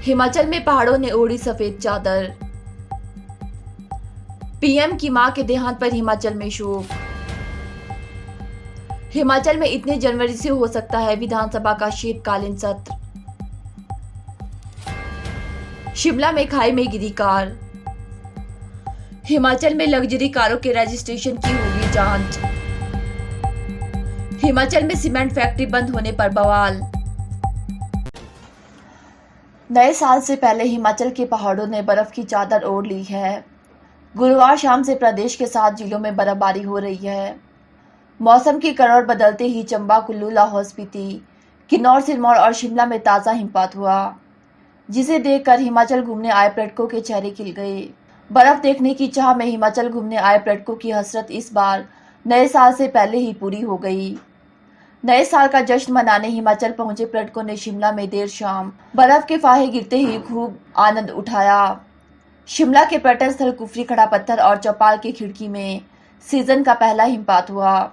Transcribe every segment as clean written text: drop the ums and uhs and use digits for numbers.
हिमाचल में पहाड़ों ने ओढ़ी सफेद चादर। पीएम की मां के देहांत पर हिमाचल में शोक। हिमाचल में इतने जनवरी से हो सकता है विधानसभा का शीतकालीन सत्र। शिमला में खाई में गिरी कार। हिमाचल में लग्जरी कारों के रजिस्ट्रेशन की होगी जांच। हिमाचल में सीमेंट फैक्ट्री बंद होने पर बवाल। नए साल से पहले हिमाचल के पहाड़ों ने बर्फ की चादर ओढ़ ली है। गुरुवार शाम से प्रदेश के 7 जिलों में बर्फबारी हो रही है। मौसम की करवट बदलते ही चंबा, कुल्लू, लाहौल स्पीति, किन्नौर, सिरमौर और शिमला में ताज़ा हिमपात हुआ, जिसे देखकर हिमाचल घूमने आए पर्यटकों के चेहरे खिल गए। बर्फ देखने की चाह में हिमाचल घूमने आए पर्यटकों की हसरत इस बार नए साल से पहले ही पूरी हो गई। नए साल का जश्न मनाने हिमाचल पहुंचे पर्यटकों ने शिमला में देर शाम बर्फ के फाहे गिरते ही खूब आनंद उठाया। शिमला के पर्यटन स्थल कुफरी, खड़ा पत्थर और चौपाल की खिड़की में सीजन का पहला हिमपात हुआ।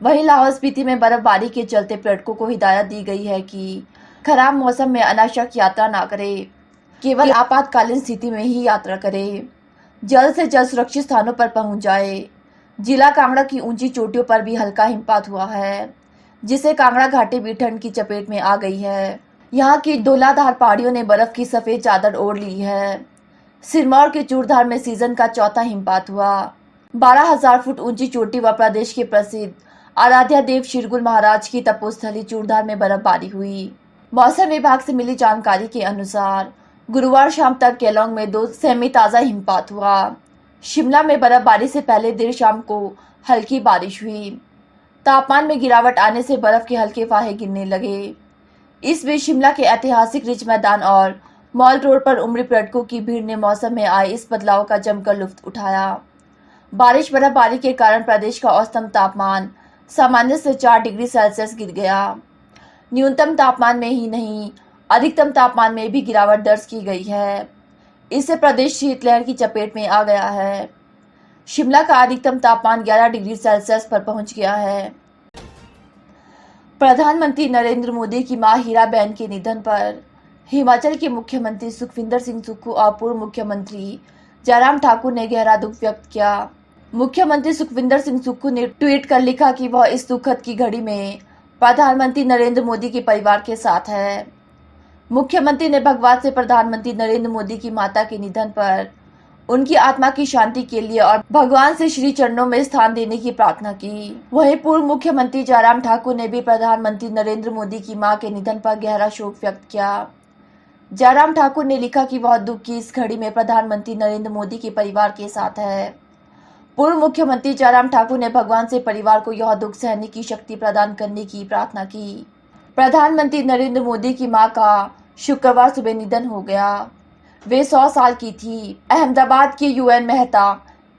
वहीं लाहौल स्पीति में बर्फबारी के चलते पर्यटकों को हिदायत दी गई है कि खराब मौसम में अनावश्यक यात्रा न करें, केवल आपातकालीन स्थिति में ही यात्रा करें। जल्द से जल्द सुरक्षित स्थानों पर पहुंच जाए। जिला कांगड़ा की ऊंची चोटियों पर भी हल्का हिमपात हुआ है, जिससे कांगड़ा घाटी भी ठंड की चपेट में आ गई है। यहाँ की धौलाधार पहाड़ियों ने बर्फ की सफेद चादर ओढ़ ली है। सिरमौर के चूड़धार में सीजन का चौथा हिमपात हुआ। 12,000 फुट ऊंची चोटी व प्रदेश के प्रसिद्ध आराध्या देव शिरगुल महाराज की तपोस्थली चूड़धार में बर्फबारी हुई। मौसम विभाग से मिली जानकारी के अनुसार गुरुवार शाम तक केलोंग में 2 सेमी ताज़ा हिमपात हुआ। शिमला में बर्फबारी से पहले देर शाम को हल्की बारिश हुई। तापमान में गिरावट आने से बर्फ के हल्के फाहे गिरने लगे। इस बीच शिमला के ऐतिहासिक रिज मैदान और मॉल रोड पर उमड़ी पर्यटकों की भीड़ ने मौसम में आए इस बदलाव का जमकर लुत्फ उठाया। बारिश बर्फबारी के कारण प्रदेश का औसतम तापमान सामान्य से 4 डिग्री सेल्सियस गिर गया। न्यूनतम तापमान में ही नहीं, अधिकतम तापमान में भी गिरावट दर्ज की गई है। इससे प्रदेश शीतलहर की चपेट में आ गया है। शिमला का अधिकतम तापमान 11 डिग्री सेल्सियस पर पहुंच गया है। प्रधानमंत्री नरेंद्र मोदी की मां हीराबेन के निधन पर हिमाचल के मुख्यमंत्री सुखविंदर सिंह सुक्खू और पूर्व मुख्यमंत्री जयराम ठाकुर ने गहरा दुख व्यक्त किया। मुख्यमंत्री सुखविंदर सिंह सुक्खू ने ट्वीट कर लिखा कि वह इस दुखद की घड़ी में प्रधानमंत्री नरेंद्र मोदी के परिवार के साथ है। मुख्यमंत्री ने भगवान से प्रधानमंत्री नरेंद्र मोदी की माता के निधन पर उनकी आत्मा की शांति के लिए और भगवान से श्री चरणों में स्थान देने की प्रार्थना की। वहीं पूर्व मुख्यमंत्री जयराम ठाकुर ने भी प्रधानमंत्री नरेंद्र मोदी की मां के निधन पर गहरा शोक व्यक्त किया। जयराम ठाकुर ने लिखा कि वह दुख की इस घड़ी में प्रधानमंत्री नरेंद्र मोदी के परिवार के साथ है। पूर्व मुख्यमंत्री जयराम ठाकुर ने भगवान से परिवार को यह दुख सहने की शक्ति प्रदान करने की प्रार्थना की। प्रधानमंत्री नरेंद्र मोदी की मां का शुक्रवार सुबह निधन हो गया। वे 100 साल की थी। अहमदाबाद के UN Mehta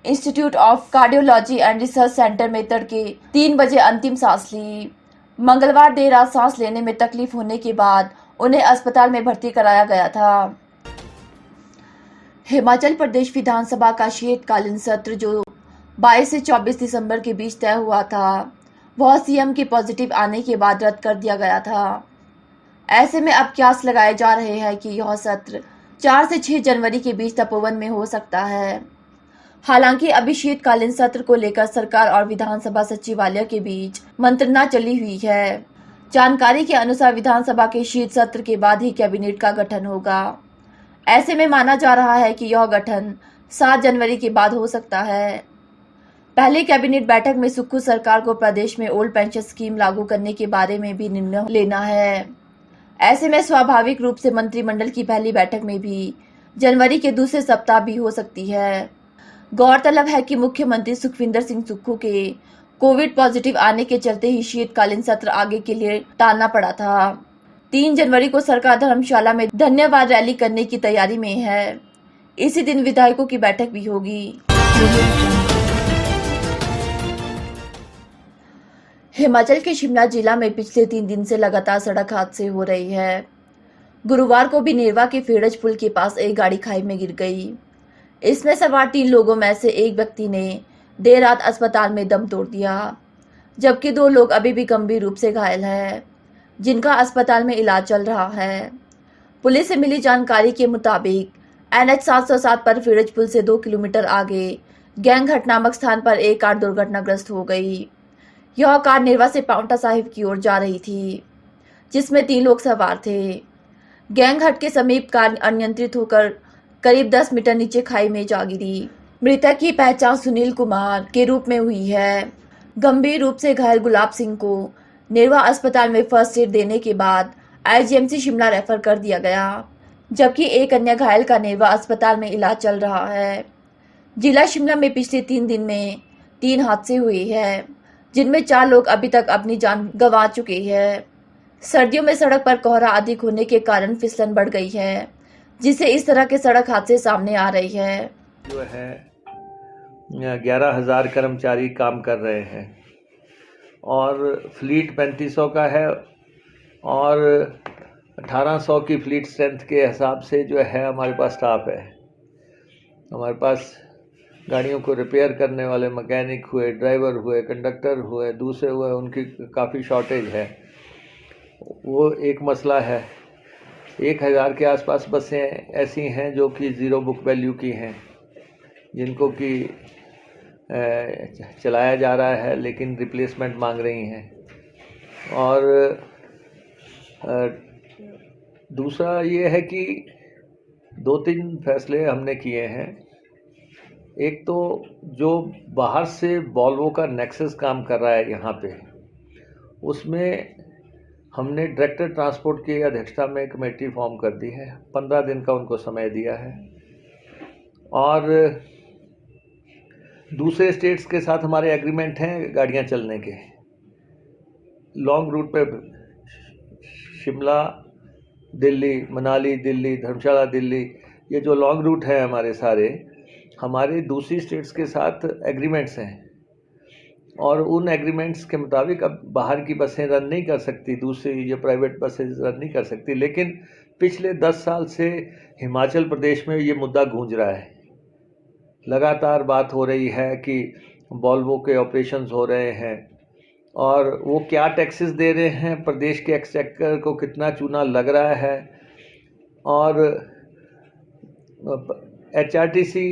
institute of cardiology and research centre में तड़के 3 बजे अंतिम सांस ली। मंगलवार देर रात सांस लेने में तकलीफ होने के बाद उन्हें अस्पताल में भर्ती कराया गया था। हिमाचल प्रदेश विधानसभा का शीतकालीन सत्र जो 22 से 24 दिसंबर के बीच तय हुआ था, वह सीएम के पॉजिटिव आने के बाद रद्द कर दिया गया था। ऐसे में अब क्यास लगाए जा रहे हैं कि यह सत्र 4 से 6 जनवरी के बीच तपोवन में हो सकता है। हालांकि अभी शीतकालीन सत्र को लेकर सरकार और विधानसभा सचिवालय के बीच मंत्रणा चली हुई है। जानकारी के अनुसार विधानसभा के शीत सत्र के बाद ही कैबिनेट का गठन होगा। ऐसे में माना जा रहा है कि यह गठन 7 जनवरी के बाद हो सकता है। पहले कैबिनेट बैठक में सुक्खू सरकार को प्रदेश में ओल्ड पेंशन स्कीम लागू करने के बारे में भी निर्णय लेना है। ऐसे में स्वाभाविक रूप से मंत्रिमंडल की पहली बैठक में भी जनवरी के दूसरे सप्ताह भी हो सकती है। गौरतलब है कि मुख्यमंत्री सुखविंदर सिंह सुक्खू के कोविड पॉजिटिव आने के चलते ही शीतकालीन सत्र आगे के लिए टालना पड़ा था। 3 जनवरी को सरकार धर्मशाला में धन्यवाद रैली करने की तैयारी में है। इसी दिन विधायकों की बैठक भी होगी। हिमाचल के शिमला जिला में पिछले 3 दिन से लगातार सड़क हादसे हो रहे हैं। गुरुवार को भी नेरवा के फेड़ज पुल के पास एक गाड़ी खाई में गिर गई। इसमें सवार 3 लोगों में से एक व्यक्ति ने देर रात अस्पताल में दम तोड़ दिया, जबकि 2 लोग अभी भी गंभीर रूप से घायल हैं। जिनका अस्पताल में इलाज चल रहा है। पुलिस से मिली जानकारी के मुताबिक NH 707 पर फिरोज पुल से 2 किलोमीटर आगे गैंगघट नामक स्थान पर एक कार दुर्घटनाग्रस्त हो गई। यह कार नेरवा से पांवटा साहिब की ओर जा रही थी, जिसमें 3 लोग सवार थे। गैंगघट के समीप कार अनियंत्रित होकर करीब 10 मीटर नीचे खाई में जा गिरी। मृतक की पहचान सुनील कुमार के रूप में हुई है। गंभीर रूप से घायल गुलाब सिंह को नेरवा अस्पताल में फर्स्ट एड देने के बाद IGMC शिमला रेफर कर दिया गया, जबकि एक अन्य घायल का नेरवा अस्पताल में इलाज चल रहा है। जिला शिमला में पिछले 3 दिन में 3 हादसे हुए हैं, जिनमें 4 लोग अभी तक अपनी जान गंवा चुके हैं। सर्दियों में सड़क पर कोहरा अधिक होने के कारण फिसलन बढ़ गई है, जिससे इस तरह के सड़क हादसे सामने आ रही है। जो है 11,000 कर्मचारी काम कर रहे हैं और फ्लीट 3500 का है और 1800 की फ्लीट स्ट्रेंथ के हिसाब से जो है हमारे पास स्टाफ है। हमारे पास गाड़ियों को रिपेयर करने वाले मैकेनिक हुए, ड्राइवर हुए, कंडक्टर हुए, दूसरे हुए, उनकी काफ़ी शॉर्टेज है। वो एक मसला है। 1000 के आसपास बसें ऐसी हैं जो कि ज़ीरो बुक वैल्यू की हैं, जिनको कि चलाया जा रहा है लेकिन रिप्लेसमेंट मांग रही हैं। और दूसरा ये है कि 2-3 फैसले हमने किए हैं। एक तो जो बाहर से वॉल्वो का नेक्सस काम कर रहा है यहाँ पे, उसमें हमने डायरेक्टर ट्रांसपोर्ट की अध्यक्षता में कमेटी फॉर्म कर दी है। 15 दिन का उनको समय दिया है और दूसरे स्टेट्स के साथ हमारे एग्रीमेंट हैं गाड़ियाँ चलने के। लॉन्ग रूट पे शिमला दिल्ली, मनाली दिल्ली, धर्मशाला दिल्ली, ये जो लॉन्ग रूट है हमारे दूसरी स्टेट्स के साथ एग्रीमेंट्स हैं और उन एग्रीमेंट्स के मुताबिक अब बाहर की बसें रन नहीं कर सकती, दूसरी ये प्राइवेट बसें रन नहीं कर सकती। लेकिन पिछले 10 साल से हिमाचल प्रदेश में ये मुद्दा गूंज रहा है। लगातार बात हो रही है कि वॉल्वो के ऑपरेशंस हो रहे हैं और वो क्या टैक्सेस दे रहे हैं, प्रदेश के एक्सचेकर को कितना चूना लग रहा है। और HRTC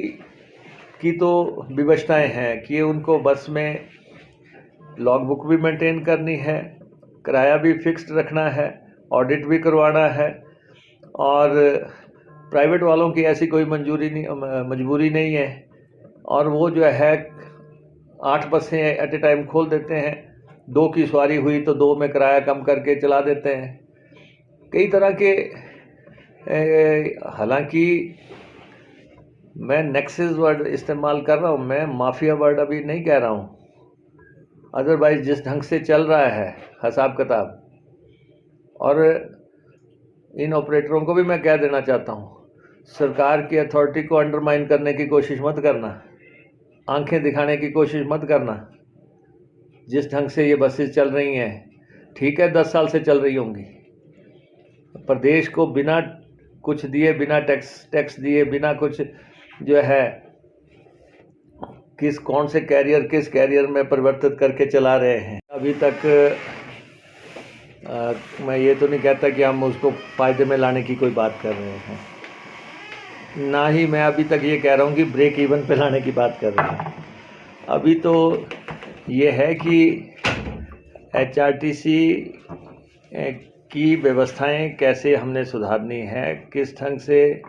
की तो विवशताएँ हैं कि उनको बस में लॉग बुक भी मेंटेन करनी है, किराया भी फिक्स्ड रखना है, ऑडिट भी करवाना है और प्राइवेट वालों की ऐसी कोई मजबूरी नहीं है। और वो जो है 8 बसें एट ए टाइम खोल देते हैं, 2 की सवारी हुई तो 2 में किराया कम करके चला देते हैं। कई तरह के हालांकि मैं नेक्सस वर्ड इस्तेमाल कर रहा हूँ, मैं माफिया वर्ड अभी नहीं कह रहा हूँ। अदरवाइज जिस ढंग से चल रहा है हिसाब किताब, और इन ऑपरेटरों को भी मैं कह देना चाहता हूँ, सरकार की अथॉरिटी को अंडरमाइन करने की कोशिश मत करना, आंखें दिखाने की कोशिश मत करना। जिस ढंग से ये बसेस चल रही हैं, ठीक है 10 साल से चल रही होंगी, प्रदेश को बिना कुछ दिए, बिना टैक्स दिए, बिना कुछ जो है कौन से कैरियर किस कैरियर में परिवर्तित करके चला रहे हैं। अभी तक मैं ये तो नहीं कहता कि हम उसको फ़ायदे में लाने की कोई बात कर रहे हैं, ना ही मैं अभी तक ये कह रहा हूँ कि ब्रेक इवन पे लाने की बात कर रहे हैं। अभी तो ये है कि HRTC की व्यवस्थाएं कैसे हमने सुधारनी है, किस ढंग से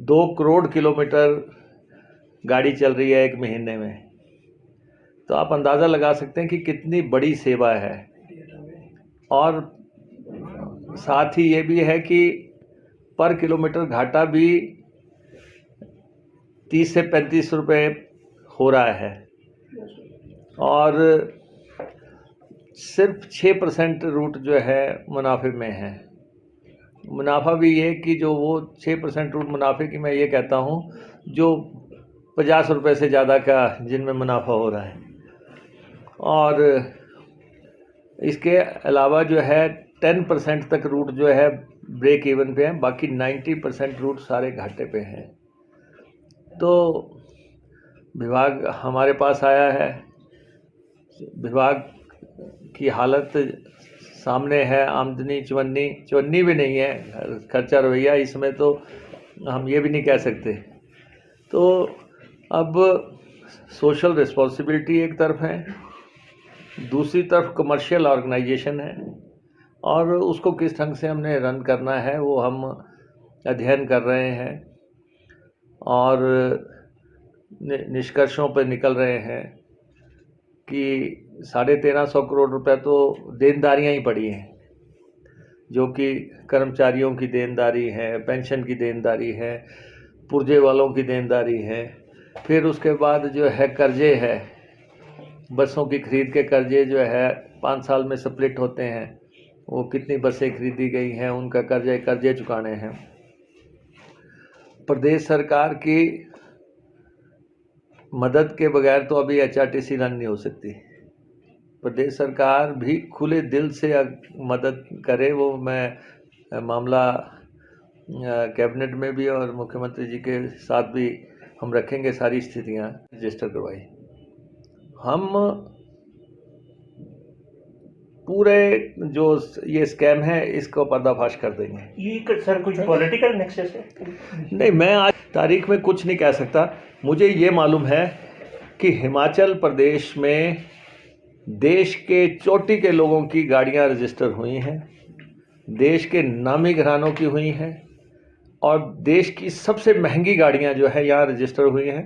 2 करोड़ किलोमीटर गाड़ी चल रही है एक महीने में, तो आप अंदाज़ा लगा सकते हैं कि कितनी बड़ी सेवा है। और साथ ही ये भी है कि पर किलोमीटर घाटा भी 30 से 35 रुपये हो रहा है और सिर्फ 6% रूट जो है मुनाफे में है। मुनाफा भी ये कि जो वो 6% रूट मुनाफे की मैं ये कहता हूँ जो 50 रुपये से ज़्यादा का जिनमें मुनाफा हो रहा है। और इसके अलावा जो है 10% तक रूट जो है ब्रेक इवन पे हैं, बाकी 90% रूट सारे घाटे पे हैं। तो विभाग हमारे पास आया है, विभाग की हालत सामने है आमदनी चवन्नी भी नहीं है, खर्चा रवैया इसमें तो हम ये भी नहीं कह सकते। तो अब सोशल रिस्पॉन्सिबिलिटी एक तरफ है, दूसरी तरफ कमर्शियल ऑर्गेनाइजेशन है, और उसको किस ढंग से हमने रन करना है वो हम अध्ययन कर रहे हैं और निष्कर्षों पर निकल रहे हैं कि 1350 करोड़ रुपए तो देनदारियां ही पड़ी हैं, जो कि कर्मचारियों की देनदारी है, पेंशन की देनदारी है, पुर्जे वालों की देनदारी है, फिर उसके बाद जो है कर्जे है, बसों की खरीद के कर्जे जो है 5 साल में स्प्लिट होते हैं, वो कितनी बसें खरीदी गई हैं उनका कर्जे चुकाने हैं। प्रदेश सरकार की मदद के बगैर तो अभी HRTC रन नहीं हो सकती। प्रदेश सरकार भी खुले दिल से मदद करे, वो मैं मामला कैबिनेट में भी और मुख्यमंत्री जी के साथ भी हम रखेंगे, सारी स्थितियां रजिस्टर करवाई। हम पूरे जो ये स्कैम है इसको पर्दाफाश कर देंगे। ये सर कुछ पॉलिटिकल नेक्सस है? नहीं, मैं आज तारीख में कुछ नहीं कह सकता। मुझे ये मालूम है कि हिमाचल प्रदेश में देश के चोटी के लोगों की गाड़ियां रजिस्टर हुई हैं, देश के नामी घरानों की हुई हैं, और देश की सबसे महंगी गाड़ियां जो है यहाँ रजिस्टर हुई हैं,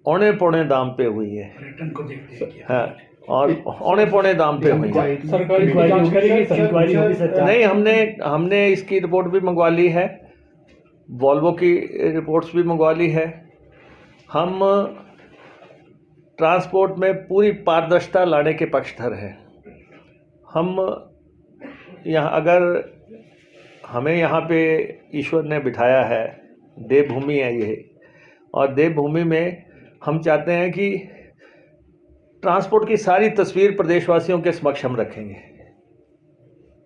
औने पौने दाम पे हुई है। रिटर्न को देखते हैं हाँ, और औने पौने दाम पे हुई है। सरकारी इंक्वायरी होगी सर? नहीं, हमने इसकी रिपोर्ट भी मंगवा ली है, वॉल्वो की रिपोर्ट्स भी मंगवा ली है। हम ट्रांसपोर्ट में पूरी पारदर्शिता लाने के पक्षधर हैं। हम यहाँ अगर हमें यहाँ पे ईश्वर ने बिठाया है, देवभूमि है ये, और देवभूमि में हम चाहते हैं कि ट्रांसपोर्ट की सारी तस्वीर प्रदेशवासियों के समक्ष हम रखेंगे।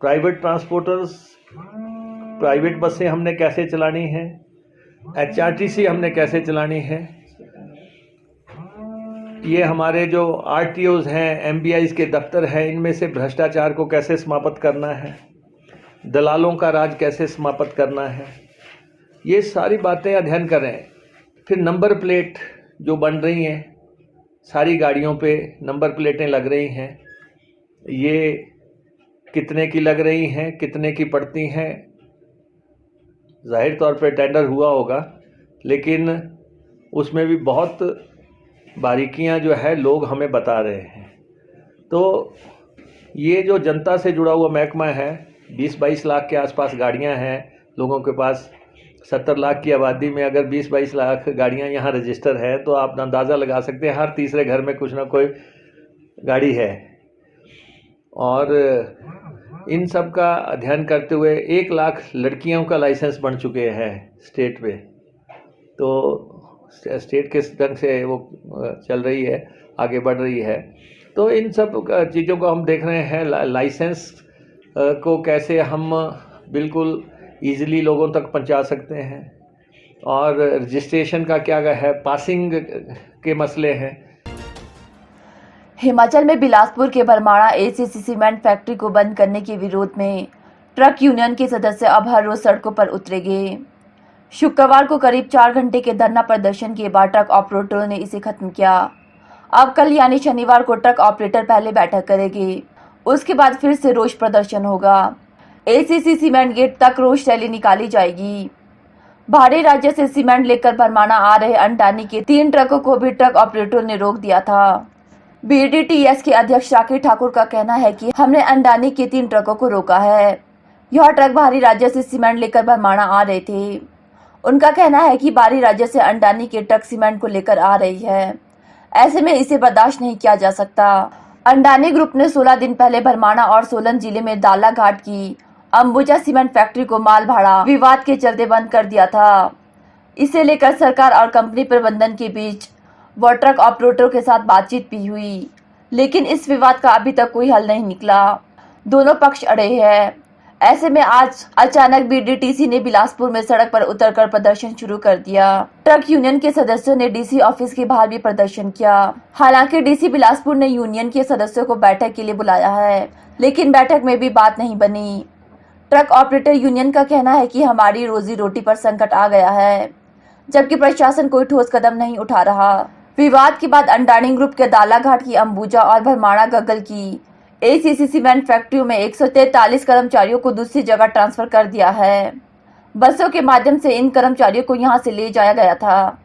प्राइवेट ट्रांसपोर्टर्स, प्राइवेट बसें हमने कैसे चलानी है, HRTC हमने कैसे चलानी है, ये हमारे जो RTOs हैं, MBIs के दफ्तर हैं, इनमें से भ्रष्टाचार को कैसे समाप्त करना है, दलालों का राज कैसे समाप्त करना है, ये सारी बातें अध्ययन कर रहे हैं। फिर नंबर प्लेट जो बन रही हैं, सारी गाड़ियों पे नंबर प्लेटें लग रही हैं, ये कितने की लग रही हैं, कितने की पड़ती हैं, जाहिर तौर पे टेंडर हुआ होगा, लेकिन उसमें भी बहुत बारीकियां जो है लोग हमें बता रहे हैं। तो ये जो जनता से जुड़ा हुआ महकमा है, 20-22 लाख के आसपास गाड़ियां हैं लोगों के पास। 70 लाख की आबादी में अगर 20-22 लाख गाड़ियां यहाँ रजिस्टर है तो आप अंदाज़ा लगा सकते हैं हर तीसरे घर में कुछ ना कोई गाड़ी है। और इन सब का अध्ययन करते हुए 1 लाख लड़कियों का लाइसेंस बन चुके हैं स्टेट पे, तो स्टेट किस ढंग से वो चल रही है, आगे बढ़ रही है। तो इन सब चीज़ों को हम देख रहे हैं। लाइसेंस को कैसे हम बिल्कुल ईजिली लोगों तक पहुंचा सकते हैं, और रजिस्ट्रेशन का क्या है, पासिंग के मसले हैं। हिमाचल में बिलासपुर के बरमाणा ACC सीमेंट फैक्ट्री को बंद करने के विरोध में ट्रक यूनियन के सदस्य अब हर रोज सड़कों पर उतरेंगे। शुक्रवार को करीब 4 घंटे के धरना प्रदर्शन के बाद ट्रक ऑपरेटरों ने इसे खत्म किया। अब कल यानी शनिवार को ट्रक ऑपरेटर पहले बैठक करेंगे, उसके बाद फिर से रोष प्रदर्शन होगा। ACC सीमेंट गेट तक रोष रैली निकाली जाएगी। भारी राज्य से सीमेंट लेकर बरमाणा आ रहे अंडानी के 3 ट्रकों को भी ट्रक ऑपरेटरों ने रोक दिया था। BDTS के अध्यक्ष राकेश ठाकुर का कहना है कि हमने अंडानी के 3 ट्रकों को रोका है। यह ट्रक भारी राज्य से सीमेंट लेकर बरमाणा आ रहे थे। उनका कहना है कि बाहरी राज्य से अंडानी के ट्रक सीमेंट को लेकर आ रही है, ऐसे में इसे बर्दाश्त नहीं किया जा सकता। अंडानी ग्रुप ने 16 दिन पहले बरमाणा और सोलन जिले में दाला घाट की अंबुजा सीमेंट फैक्ट्री को माल भाड़ा विवाद के चलते बंद कर दिया था। इसे लेकर सरकार और कंपनी प्रबंधन के बीच व ट्रक ऑपरेटरों के साथ बातचीत भी हुई, लेकिन इस विवाद का अभी तक कोई हल नहीं निकला। दोनों पक्ष अड़े हैं। ऐसे में आज अचानक BDTC ने बिलासपुर में सड़क पर उतरकर प्रदर्शन शुरू कर दिया। ट्रक यूनियन के सदस्यों ने DC ऑफिस के बाहर भी प्रदर्शन किया। हालांकि DC बिलासपुर ने यूनियन के सदस्यों को बैठक के लिए बुलाया है, लेकिन बैठक में भी बात नहीं बनी। ट्रक ऑपरेटर यूनियन का कहना है कि हमारी रोजी रोटी पर संकट आ गया है, जबकि प्रशासन कोई ठोस कदम नहीं उठा रहा। विवाद के बाद अंडानी ग्रुप के दालाघाट की अंबुजा और भरमाणा गग्गल की एसीसी सीमेंट फैक्ट्रियों में 143 कर्मचारियों को दूसरी जगह ट्रांसफर कर दिया है। बसों के माध्यम से इन कर्मचारियों को यहां से ले जाया गया था।